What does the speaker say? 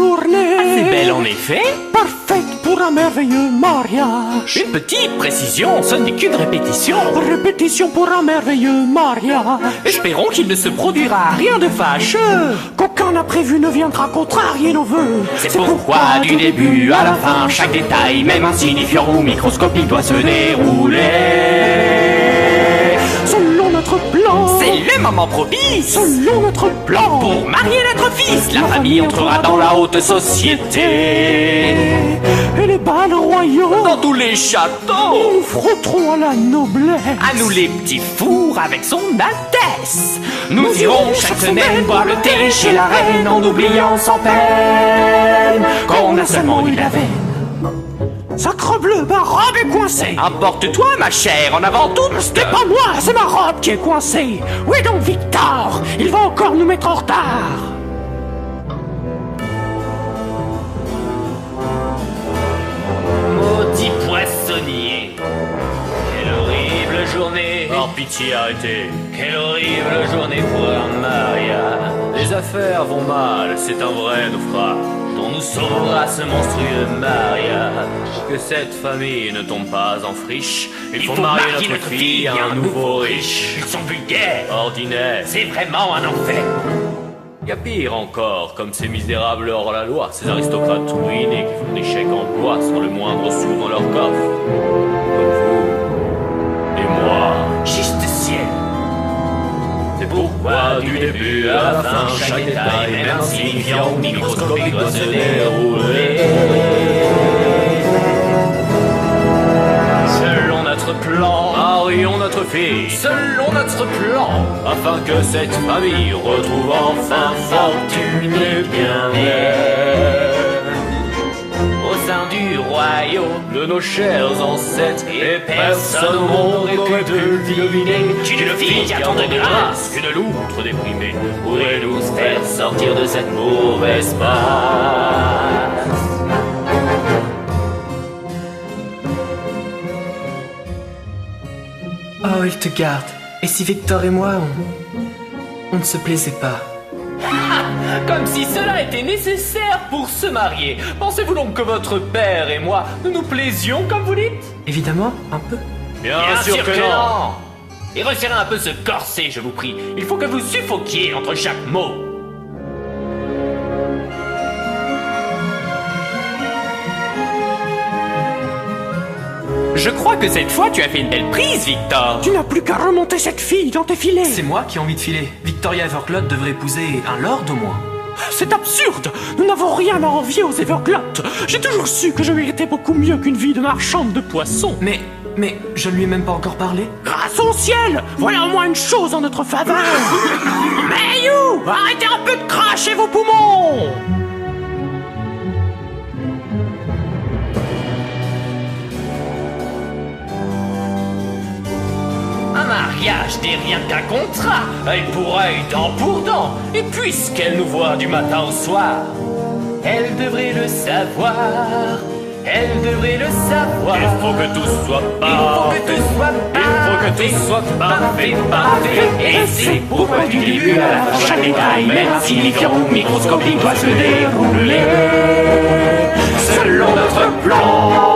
journée. Assez belle en effet. Parfaite pour un merveilleux mariage. Une petite précision, ce n'est qu'une répétition. Répétition pour un merveilleux mariage. Espérons qu'il ne se produira rien de fâcheux. Qu'aucun imprévu ne viendra contrarier nos vœux. C'est pourquoi du début à la fin, chaque détail, même insignifiant ou microscopique, doit se dérouler selon notre plan. C'est le moment propice. Selon notre plan. Pour marier notre fils, la famille entrera dans la haute société. Et les bals royaux. Dans tous les châteaux. Nous frotterons à la noblesse. À nous les petits fours avec son Altesse. Nous irons chaque semaine boire le thé chez la reine, en oubliant sans peine qu'on a seulement eu la veine. Sacrebleu, ma robe est coincée. Emporte-toi, ma chère, en avant toute. C'est pas moi, c'est ma robe qui est coincée. Où est donc Victor? Il va encore nous mettre en retard. Maudit poissonnier. Quelle horrible journée. Par pitié, arrêtez. Quelle horrible journée pour un mariage. Les affaires vont mal, c'est un vrai naufrage. Dont nous sauvera ce monstrueux mariage. Pour que cette famille ne tombe pas en friche, il faut marier notre fille à un nouveau riche. Ils sont vulgaires. Ordinaire. C'est vraiment un enfer. Y a pire encore, comme ces misérables hors la loi, ces aristocrates ruinés qui font des chèques en bois sans le moindre sou dans leur coffre. Comme vous et moi. Juste ciel. C'est pourquoi du début à la fin, chaque détail, même insignifiant ou microscopique, doit se dérouler Selon notre plan, marions notre fille, selon notre plan, afin que cette famille retrouve enfin fortune et bien-être. au sein du royaume, De nos chers ancêtres, et personne au monde n'aurait pu deviner qu'une fille qui attend de grâce, qu'une loutre déprimée pourrait nous faire sortir de cette mauvaise passe. Oh, il te garde. Et si Victor et moi, on ne se plaisait pas? Comme si cela était nécessaire pour se marier. Pensez-vous donc que votre père et moi, nous nous plaisions comme vous dites? Évidemment, un peu. Bien sûr que non. Et resserrez un peu ce corset, je vous prie. Il faut que vous suffoquiez entre chaque mot. Je crois que cette fois, tu as fait une belle prise, Victor. Tu n'as plus qu'à remonter cette fille dans tes filets. C'est moi qui ai envie de filer. Victoria Everclotte devrait épouser un lord au moins. C'est absurde. Nous n'avons rien à envier aux Everclotte. J'ai toujours su que je méritais beaucoup mieux qu'une vie de marchande de poissons. Mais je ne lui ai même pas encore parlé. Grâce au ciel, voilà au moins une chose en notre faveur. Mais you, arrêtez un peu de cracher vos poumons. Un mariage n'est rien qu'un contrat, œil pour œil, dent pour dent. Et puisqu'elle nous voit du matin au soir, elle devrait le savoir. Elle devrait le savoir. Il faut que tout soit Il faut que tout soit parfait. parfait. Et c'est pourquoi du début à la fin, chaque détail, même insignifiant ou microscopique, doit se dérouler selon notre plan.